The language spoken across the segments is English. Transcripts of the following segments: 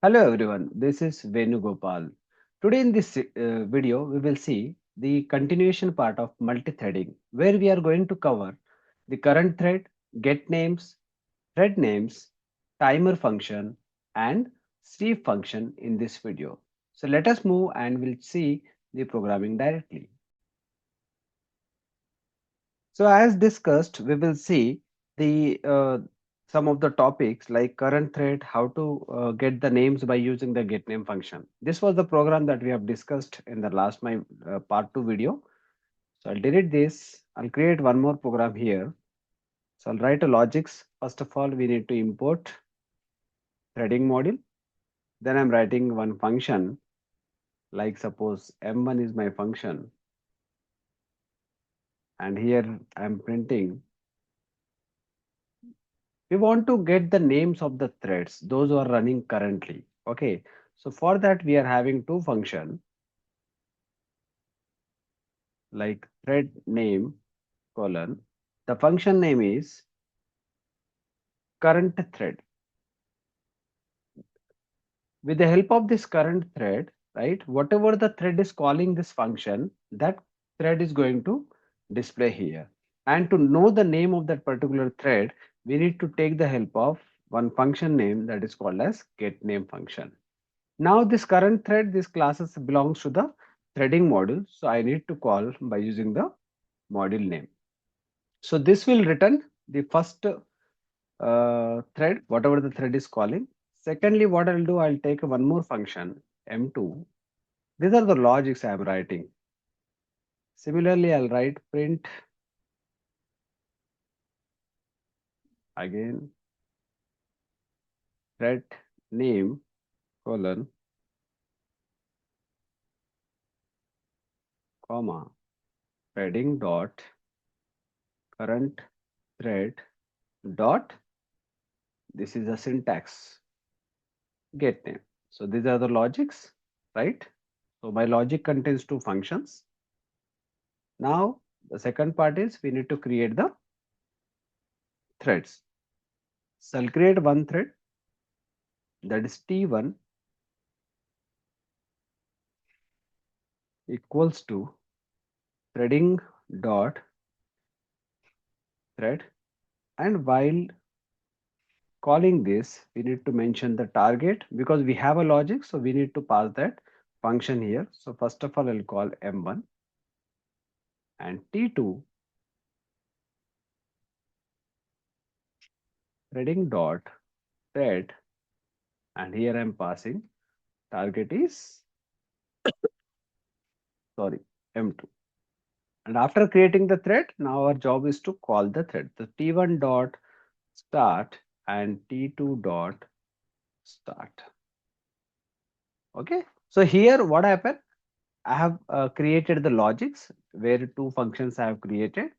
Hello everyone, this is Venugopal. Today in this video, we will see the continuation part of multithreading, where we are going to cover the current thread, get names, thread names, timer function, and sleep function in this video. So let us move and we'll see the programming directly. So as discussed, we will see the some of the topics like current thread, how to get the names by using the getName function. This was the program that we have discussed in the last my part 2 video. So I'll delete this. I'll create one more program here. So I'll write a logics. First of all, we need to import threading module. Then I'm writing one function like suppose m1 is my function, and here I'm printing. We want to get the names of the threads, those who are running currently. Okay, so for that we are having two function like thread name colon. The function name is current thread. With the help of this current thread, right, whatever the thread is calling this function, that thread is going to display here. And to know the name of that particular thread, we need to take the help of one function name that is called as getName function. Now this current thread, this classes belongs to the threading module. So I need to call by using the module name. So this will return the first thread, whatever the thread is calling. Secondly, what I'll do, I'll take one more function, M2. These are the logics I am writing. Similarly, I'll write print again thread name colon comma threading dot current thread dot, this is a syntax, get name. So these are the logics, right? So my logic contains two functions. Now the second part is we need to create the threads. So I'll create one thread, that is T1 equals to threading dot thread, and while calling this we need to mention the target because we have a logic, so we need to pass that function here. So first of all I'll call M1 and T2 threading dot thread, and here I'm passing target is, sorry, M2. And after creating the thread, now our job is to call the thread. The T1 dot start and T2 dot start. Okay. So here what happened? I have created the logics where two functions I have created.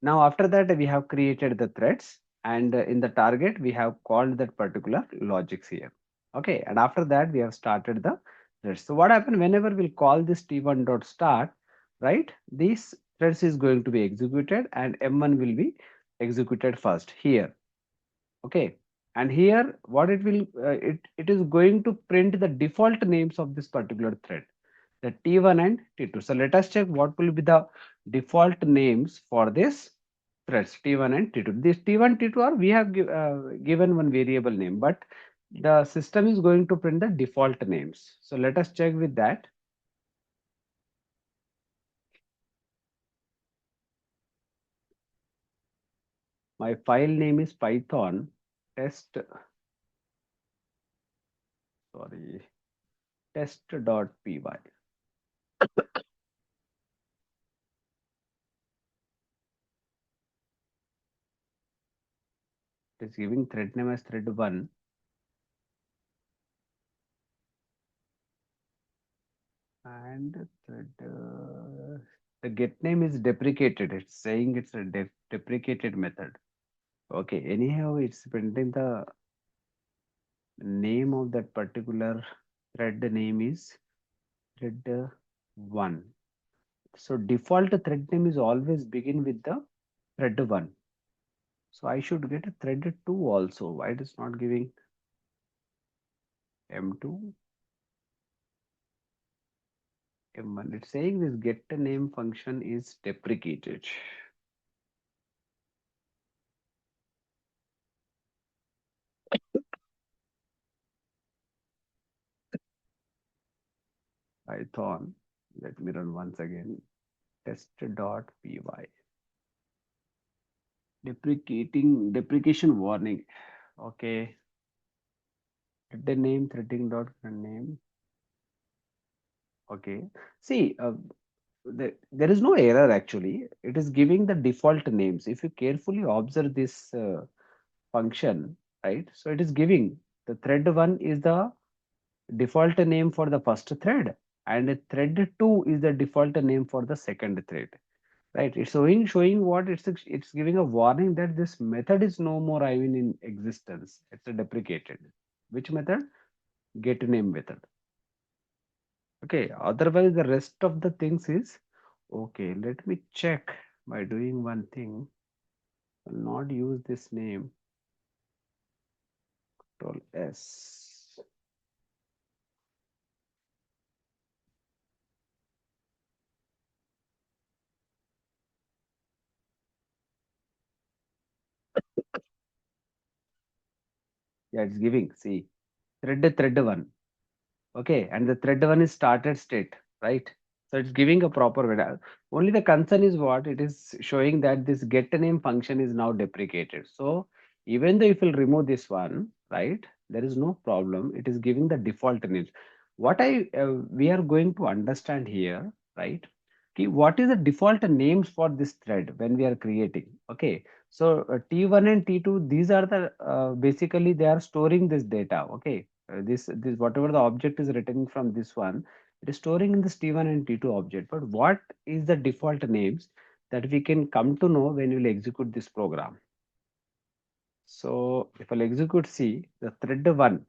Now after that we have created the threads, and in the target we have called that particular logics here. Okay. And after that we have started the threads. So what happened whenever we'll call this T1 dot start, right? This threads is going to be executed and M1 will be executed first here. Okay. And here what it will, it is going to print the default names of this particular thread, the T1 and T2. So let us check what will be the default names for this threads T1 and T2. This T1, T2 are we have given one variable name, but the system is going to print the default names. So let us check with that. My file name is Python test, sorry, test.py. It is giving thread name as thread1, and thread, the get name is deprecated. It's saying it's a deprecated method. Okay, anyhow, it's printing the name of that particular thread. The name is thread1. So default thread name is always begin with the thread1. So I should get a thread2 also. Why it is not giving M2, M1. It's saying this getName function is deprecated. Python. Let me run once again. Test.py. Deprecation warning. Okay. The name threading dot name. Okay. See, there is no error actually. It is giving the default names. If you carefully observe this function, right? So it is giving the thread one is the default name for the first thread, and thread 2 is the default name for the second thread, right? It's showing what it's giving a warning that this method is no more even in existence. It's a deprecated. Which method? GetName method. Okay, otherwise the rest of the things is okay. Let me check by doing one thing. I'll not use this name. Control S. Yeah, it's giving. See, thread one. Okay, and the thread one is started state, right? So it's giving a proper value. Only the concern is what it is showing that this get name function is now deprecated. So even though if you'll remove this one, right, there is no problem. It is giving the default names. What we are going to understand here, right? Okay, what is the default names for this thread when we are creating? Okay, so T1 and T2, these are the basically they are storing this data. Okay, this whatever the object is written from this one, it is storing in this T1 and T2 object. But what is the default names that we can come to know when we will execute this program? So if I'll execute C, the thread one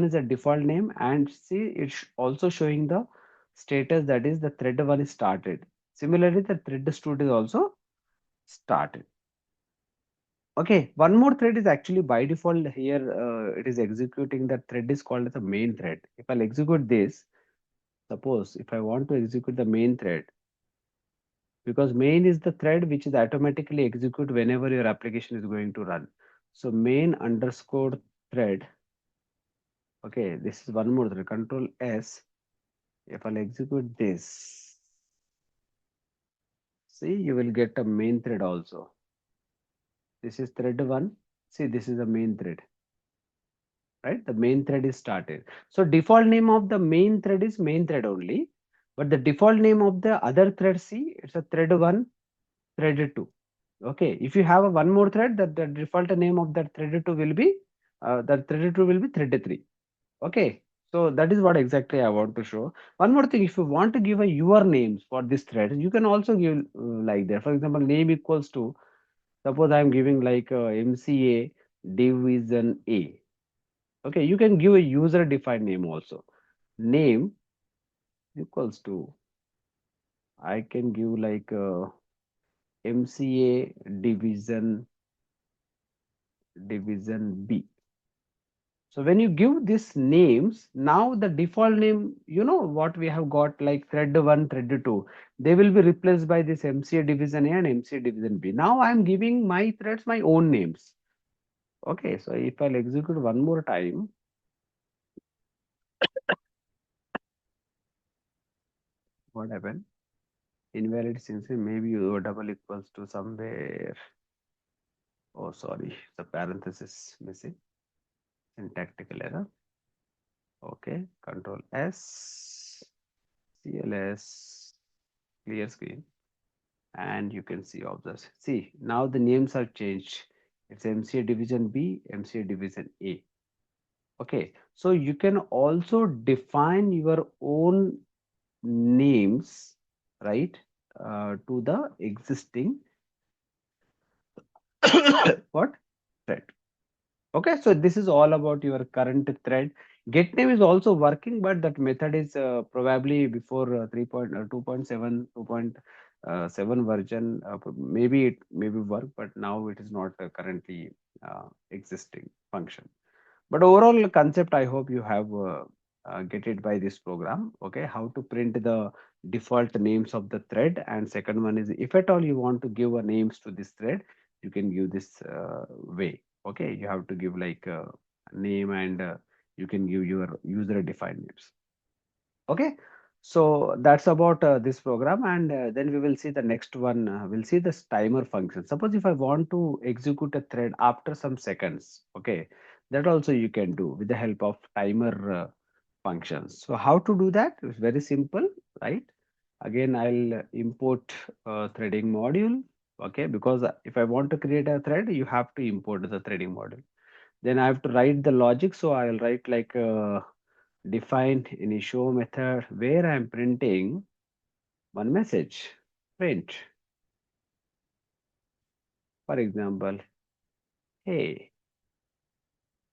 is a default name, and see it's also showing the status that is the thread one is started. Similarly, the thread two is also started. Okay, one more thread is actually by default here. It is executing the thread is called as a main thread. If I'll execute this, suppose if I want to execute the main thread, because main is the thread which is automatically execute whenever your application is going to run. So main underscore thread. Okay, this is one more thread. Control S. If I'll execute this, see you will get a main thread also. This is thread one. See, this is the main thread, right? The main thread is started. So default name of the main thread is main thread only, but the default name of the other thread, see, it's a thread one, thread two. Okay, if you have a one more thread, that the default name of that thread two will be thread three. Okay, so that is what exactly I want to show. One more thing, if you want to give a your names for this thread, you can also give like that. For example, name equals to, suppose I am giving like MCA division A. Okay, you can give a user defined name also. Name equals to, I can give like MCA division B. So when you give these names, now the default name, you know what we have got like thread 1, thread 2, they will be replaced by this MCA division A and MCA division B. Now I am giving my threads my own names. Okay, so if I'll execute one more time, what happened? Invalid since maybe you double equals to somewhere. Oh, sorry, the parenthesis missing. Syntactical error. Okay, Control S, CLS, clear screen, and you can see all this. See, now the names are changed. It's MCA division B, MCA division A. Okay, so you can also define your own names, right, to the existing what thread. Okay, so this is all about your current thread. GetName is also working, but that method is probably before 3.2.7, 2.7 version. Maybe it maybe work, but now it is not currently existing function. But overall concept, I hope you have get it by this program. Okay, how to print the default names of the thread, and second one is if at all you want to give a names to this thread, you can give this way. Okay, you have to give like name and you can give your user defined names. Okay, so that's about this program, and then we will see the next one. We'll see this timer function. Suppose if I want to execute a thread after some seconds, okay, that also you can do with the help of timer functions. So how to do that? It's very simple, right? Again, I'll import threading module. Okay, because if I want to create a thread, you have to import the threading module. Then I have to write the logic. So I'll write like define any show method where I'm printing one message. Print, for example, hey,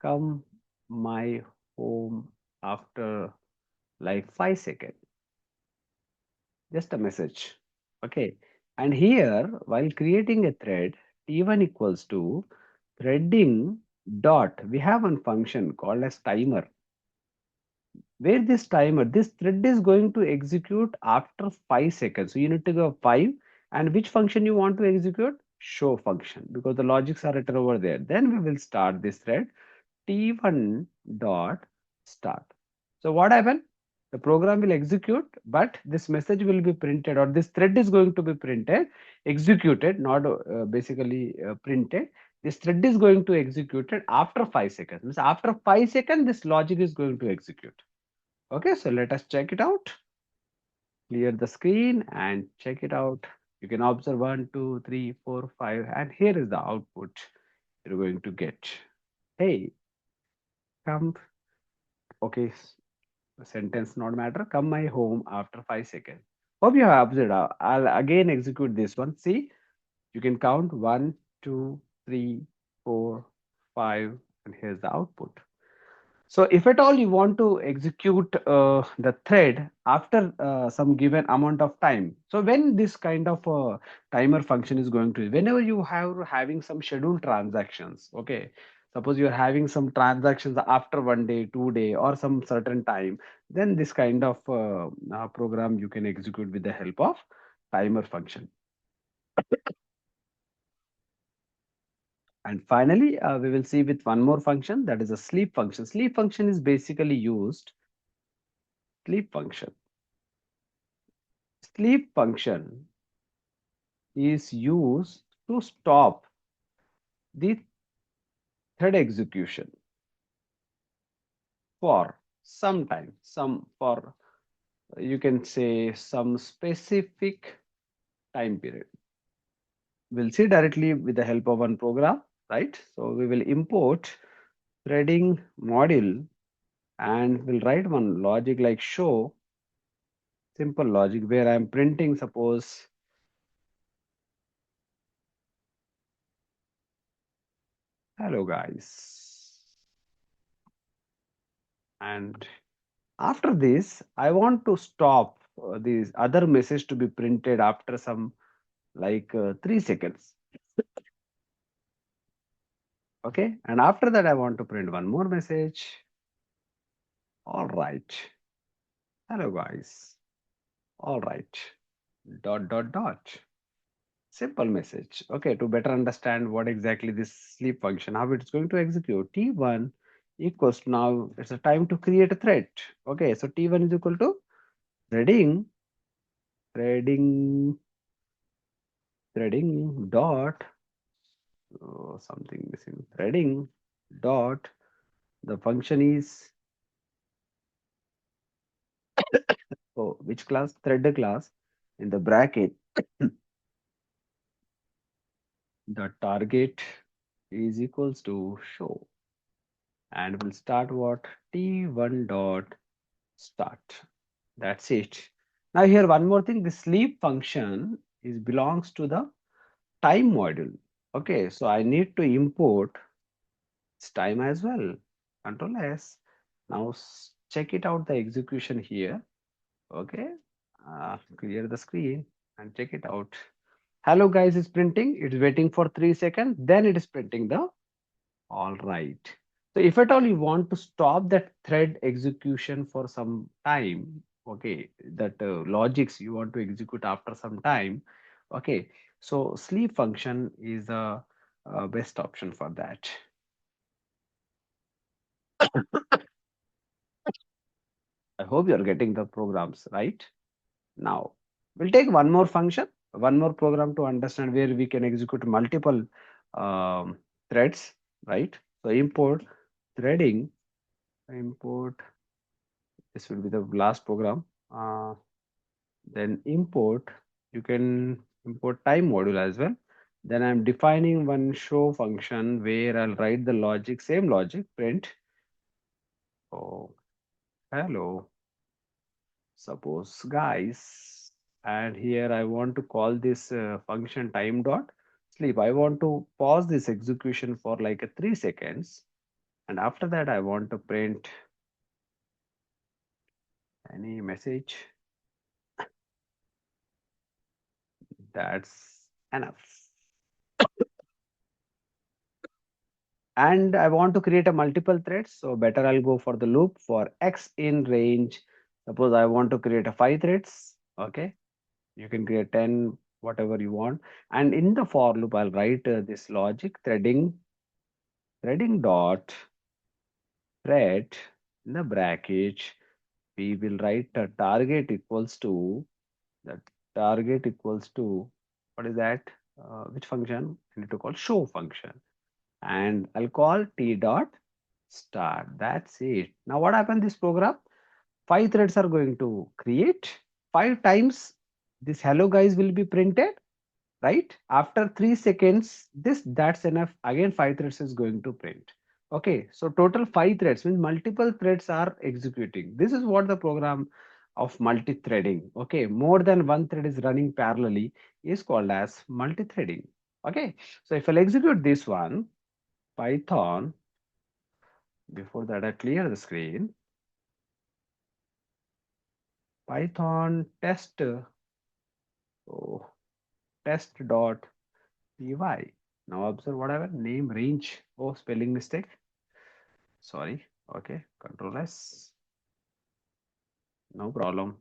come my home after like 5 seconds. Just a message. Okay. And here, while creating a thread, T1 equals to threading dot. We have one function called as timer where this thread is going to execute after 5 seconds. So you need to go 5, and which function you want to execute? Show function, because the logics are written over there. Then we will start this thread t1 dot start. So what happened? The program will execute, but this message will be printed, or this thread is going to be printed, executed, not basically printed. This thread is going to execute it after 5 seconds. Means after 5 seconds, this logic is going to execute. Okay, so let us check it out. Clear the screen and check it out. You can observe 1, 2, 3, 4, 5, and here is the output you're going to get. Hey, come, okay, sentence not matter. Come my home after 5 seconds. Hope you have observed. I'll again execute this one. See, you can count 1, 2, 3, 4, 5, and here's the output. So if at all you want to execute the thread after some given amount of time, so when this kind of timer function is going to, whenever you have having some scheduled transactions, okay, suppose you are having some transactions after 1 day, 2 day, or some certain time, then this kind of program you can execute with the help of timer function. And finally, we will see with one more function, that is a sleep function. Sleep function is basically used, sleep function. Sleep function is used to stop the thread execution for some time, some for you can say some specific time period. We'll see directly with the help of one program, right? So we will import threading module and we'll write one logic like show, simple logic where I'm printing, suppose, hello guys. And after this, I want to stop this other message to be printed after some like 3 seconds. Okay. And after that, I want to print one more message. All right. Hello, guys. All right. Dot, dot, dot. Simple message. Okay. To better understand what exactly this sleep function, how it's going to execute. T1 equals now it's a time to create a thread. Okay. So T1 is equal to threading, threading, threading dot something missing, threading dot, the function is, oh, which class? Thread class. In the bracket, the target is equals to show, and we'll start what? T1 dot start. That's it. Now here one more thing, the sleep function is belongs to the time module. Okay, so I need to import this time as well. Control S. Now check it out, the execution here. Okay, clear the screen and check it out. Hello guys is printing, it's waiting for 3 seconds, then it is printing the all right. So if at all you want to stop that thread execution for some time, okay, that logics you want to execute after some time, okay, so sleep function is a best option for that. I hope you're getting the programs right. Now, we'll take one more function, one more program to understand where we can execute multiple um, threads, right? So import threading, import, this will be the last program. Then import, you can import time module as well. Then I'm defining one show function where I'll write the logic, same logic, print. Oh, hello, suppose guys, and here I want to call this function time dot sleep. I want to pause this execution for like a 3 seconds, and after that I want to print any message. That's enough. And I want to create a multiple threads, so better I'll go for the loop for x in range. Suppose I want to create a 5 threads, okay, you can create 10, whatever you want. And in the for loop I'll write this logic threading dot thread in the bracket. We will write a target equals to that target equals to what is that, which function I need to call show function, and I'll call t dot start. That's it. Now what happened this program? 5 threads are going to create 5 times. This hello guys will be printed, right? After 3 seconds, that's enough. Again, 5 threads is going to print. Okay, so total 5 threads means multiple threads are executing. This is what the program of multi-threading. Okay, more than one thread is running parallelly is called as multi-threading. Okay, so if I'll execute this one, Python, before that I clear the screen, Python test, oh, test dot py. Now observe whatever name range. Oh, spelling mistake. Sorry. Okay. Control S. No problem.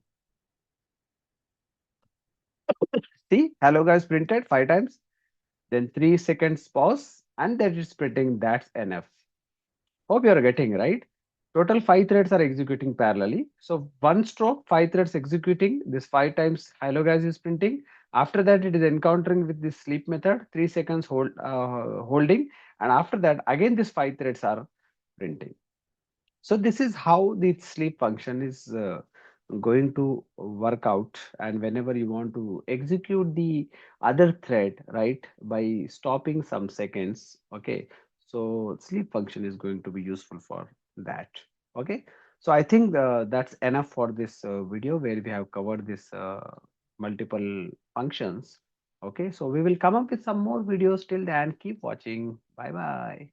See, hello guys printed 5 times. Then 3 seconds pause, and that is printing. That's enough. Hope you are getting right. Total 5 threads are executing parallelly. So one stroke, 5 threads executing. This 5 times hello guys is printing. After that, it is encountering with this sleep method. 3 seconds holding, and after that, again this 5 threads are printing. So this is how the sleep function is going to work out. And whenever you want to execute the other thread, right, by stopping some seconds, okay, so sleep function is going to be useful for that. Okay, so I think that's enough for this video where we have covered this multiple functions. Okay, so we will come up with some more videos. Till then, keep watching. Bye bye.